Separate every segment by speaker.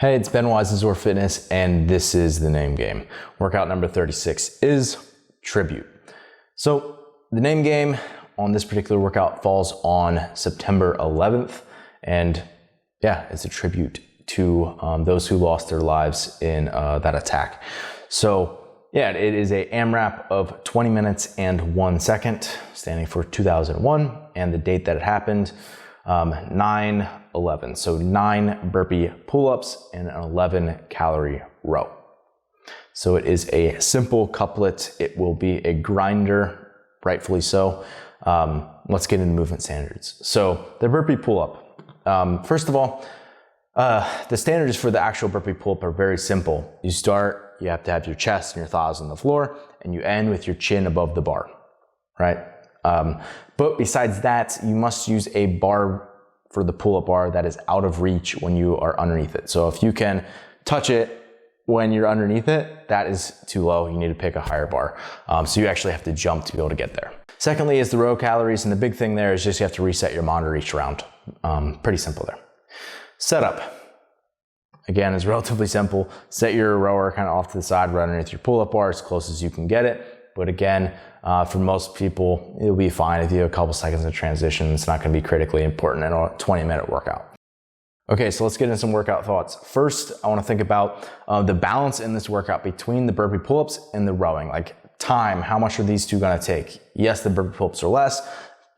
Speaker 1: Hey, it's Ben Wise of ZOAR Fitness, and this is the name game. Workout number 36 is Tribute. So the name game on this particular workout falls on September 11th, and yeah, it's a tribute to those who lost their lives in that attack. So yeah, it is a AMRAP of 20 minutes and 1 second, standing for 2001, and the date that it happened, 9/11. So 9 burpee pull-ups and an 11 calorie row. So it is a simple couplet. It will be a grinder, rightfully so. Let's get into movement standards. So the burpee pull-up. First of all, the standards for the actual burpee pull-up are very simple. You start, you have to have your chest and your thighs on the floor, and you end with your chin above the bar, right? But besides that, you must use a bar for the pull-up bar that is out of reach when you are underneath it. So if you can touch it when you're underneath it, that is too low. You need to pick a higher bar. So you actually have to jump to be able to get there. Secondly is the row calories, and the big thing there is just you have to reset your monitor each round. Pretty simple there. Setup, again, is relatively simple. Set your rower kind of off to the side, right underneath your pull-up bar as close as you can get it. But again, for most people, it'll be fine if you have a couple seconds of transition. It's not going to be critically important in a 20-minute workout. Okay, so let's get into some workout thoughts. First, I want to think about the balance in this workout between the burpee pull-ups and the rowing. Like time, how much are these two going to take? Yes, the burpee pull-ups are less,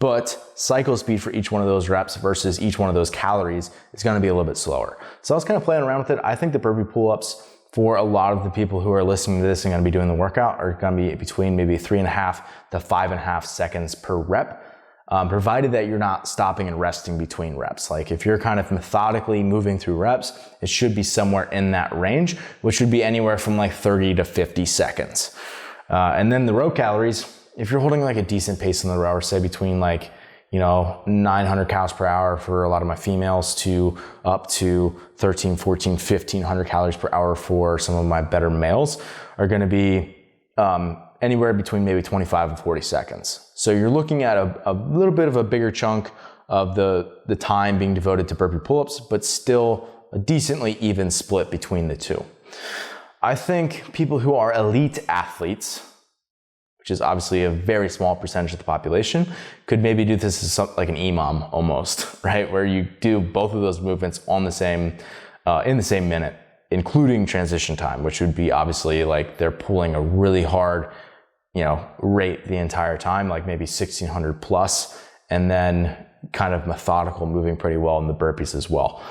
Speaker 1: but cycle speed for each one of those reps versus each one of those calories is going to be a little bit slower. So I was kind of playing around with it. I think the burpee pull-ups for a lot of the people who are listening to this and going to be doing the workout are going to be between maybe 3.5 to 5.5 seconds per rep, provided that you're not stopping and resting between reps. Like if you're kind of methodically moving through reps, it should be somewhere in that range, which would be anywhere from like 30 to 50 seconds. And then the row calories, if you're holding like a decent pace on the rower, say between like, 900 calories per hour for a lot of my females to up to 13, 14, 1500 calories per hour for some of my better males are going to be anywhere between maybe 25 and 40 seconds. So you're looking at a little bit of a bigger chunk of the time being devoted to burpee pull-ups, but still a decently even split between the two. I think people who are elite athletes, which is obviously a very small percentage of the population, could maybe do this as something like an EMOM almost, right? Where you do both of those movements on the same, in the same minute, including transition time, which would be obviously like they're pulling a really hard, rate the entire time, like maybe 1600 plus, and then kind of methodical, moving pretty well in the burpees as well.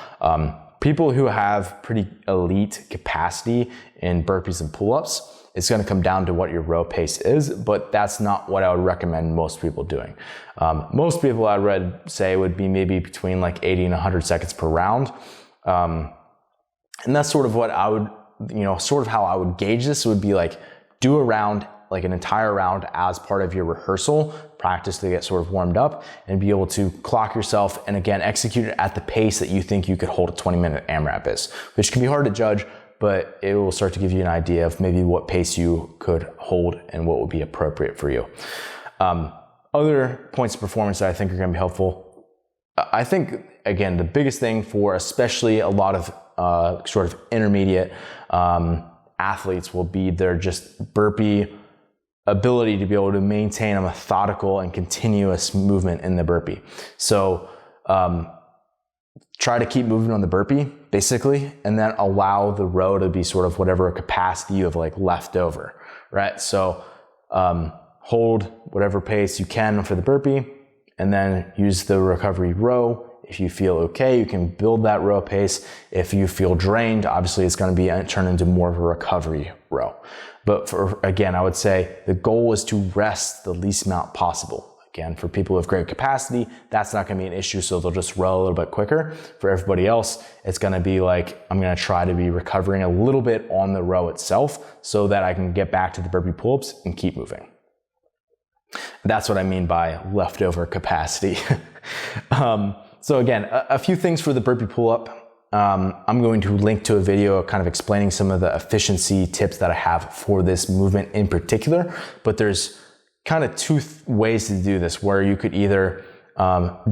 Speaker 1: People who have pretty elite capacity in burpees and pull-ups, it's going to come down to what your row pace is, but that's not what I would recommend most people doing. Most people I would say would be maybe between like 80 and 100 seconds per round. And that's sort of what I would, sort of how I would gauge this would be like do a round, like an entire round as part of your rehearsal, practice to get sort of warmed up and be able to clock yourself and again, execute it at the pace that you think you could hold a 20-minute AMRAP is, which can be hard to judge, but it will start to give you an idea of maybe what pace you could hold and what would be appropriate for you. Other points of performance that I think are going to be helpful. I think, again, the biggest thing for especially a lot of sort of intermediate athletes will be their just burpee ability to be able to maintain a methodical and continuous movement in the burpee. So try to keep moving on the burpee, basically, and then allow the row to be sort of whatever capacity you have like left over, right? So hold whatever pace you can for the burpee, and then use the recovery row. If you feel okay, you can build that row pace. If you feel drained, obviously it's going to be turned into more of a recovery row. But again, I would say the goal is to rest the least amount possible. Again, for people with great capacity, that's not going to be an issue, so they'll just row a little bit quicker. For everybody else, it's going to be like, I'm going to try to be recovering a little bit on the row itself so that I can get back to the burpee pull-ups and keep moving. That's what I mean by leftover capacity. So again, a few things for the burpee pull-up. I'm going to link to a video kind of explaining some of the efficiency tips that I have for this movement in particular, but there's kind of two ways to do this, where you could either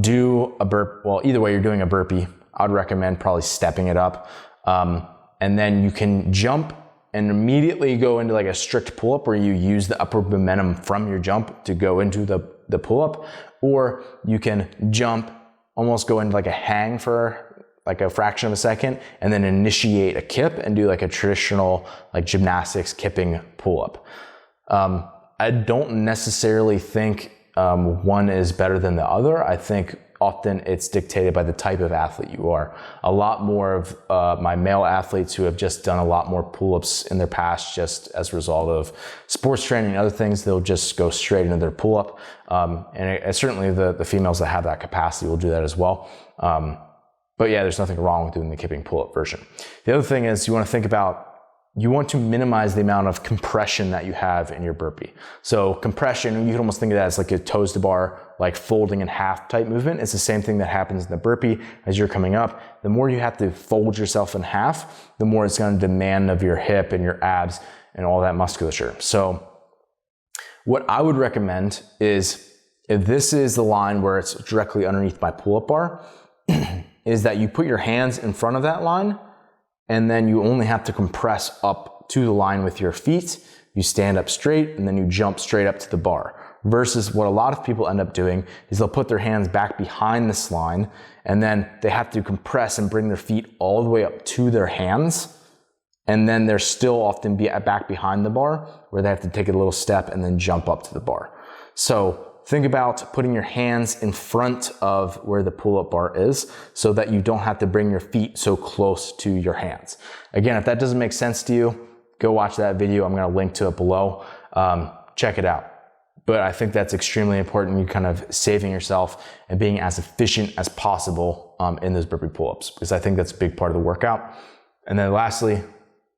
Speaker 1: do a burp, well, either way you're doing a burpee, I would recommend probably stepping it up. And then you can jump and immediately go into like a strict pull-up where you use the upward momentum from your jump to go into the pull-up, or you can jump, almost go into like a hang for like a fraction of a second, and then initiate a kip and do like a traditional like gymnastics kipping pull-up. I don't necessarily think one is better than the other. I think often it's dictated by the type of athlete you are. A lot more of my male athletes who have just done a lot more pull-ups in their past, just as a result of sports training and other things, they'll just go straight into their pull-up. And certainly the females that have that capacity will do that as well. But yeah, there's nothing wrong with doing the kipping pull-up version. The other thing is you want to think about, you want to minimize the amount of compression that you have in your burpee. So compression, you can almost think of that as like a toes to bar, like folding in half type movement. It's the same thing that happens in the burpee as you're coming up. The more you have to fold yourself in half, the more it's going to demand of your hip and your abs and all that musculature. So what I would recommend is, if this is the line where it's directly underneath my pull-up bar, is that you put your hands in front of that line, and then you only have to compress up to the line with your feet. You stand up straight, and then you jump straight up to the bar. Versus what a lot of people end up doing is they'll put their hands back behind this line, and then they have to compress and bring their feet all the way up to their hands. And then they're still often back behind the bar, where they have to take a little step and then jump up to the bar. So think about putting your hands in front of where the pull-up bar is, so that you don't have to bring your feet so close to your hands. Again, if that doesn't make sense to you, go watch that video. I'm gonna link to it below. Check it out. But I think that's extremely important, you kind of saving yourself and being as efficient as possible in those burpee pull-ups, because I think that's a big part of the workout. And then lastly,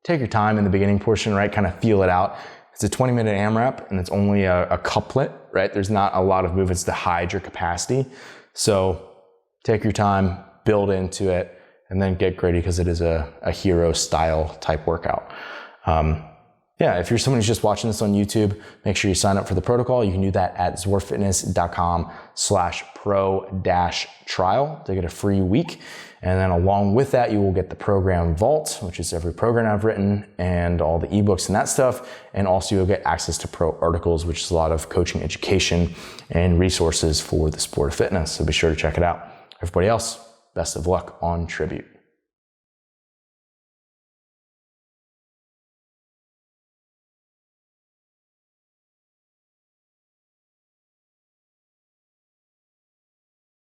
Speaker 1: take your time in the beginning portion, right? Kind of feel it out. It's a 20-minute AMRAP, and it's only a couplet, right? There's not a lot of movements to hide your capacity. So take your time, build into it, and then get gritty, because it is a hero style type workout. Yeah, if you're someone who's just watching this on YouTube, make sure you sign up for the protocol. You can do that at zoarfitness.com/pro-trial to get a free week. And then along with that, you will get the program Vault, which is every program I've written and all the ebooks and that stuff. And also you'll get access to pro articles, which is a lot of coaching education and resources for the sport of fitness. So be sure to check it out. Everybody else, best of luck on Tribute.